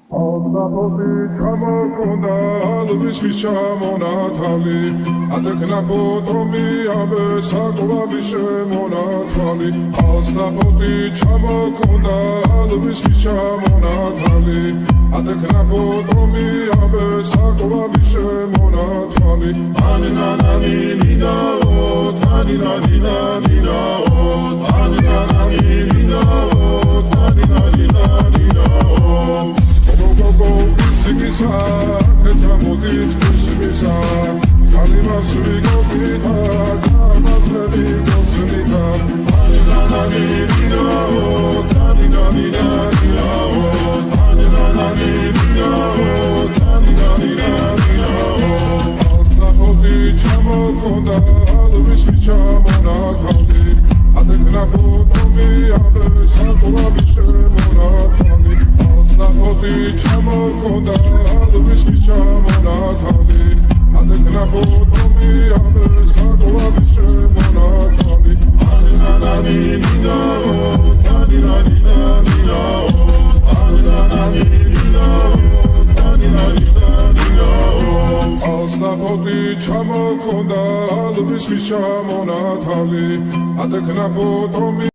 Აბდაფოთი ჩამოკონდა ალვის ჩამონათალი ატეკნა ფოთომი აბე საკვები შემონათალი აბდაფოთი ჩამოკონდა ალვის ჩამონათალი ატეკნა ფოთომი აბე საკვები შემონათალი ანინანანი ნინაო თანინანინა ნინაო ანინანანი ნინაო თანინანინა ნინაო Sigisa, ketamodit kusimisa, kalimas vigobita, kamas levigosimita, ananani dinao, taninani dinao, ananani dinao, taninani dinao. Asnapodi chamokonda, alviski chamonatali, adekna potomi abe sakovabi shemonatali. Asnapodi chamokonda, alviski chamonatali, adekna potomi abe sakovabi shemonatali. Ananani dinao, taninani dinao, ananani dinao, taninani dinao. Asnapodi chamokonda, alviski chamonatali, adekna potomi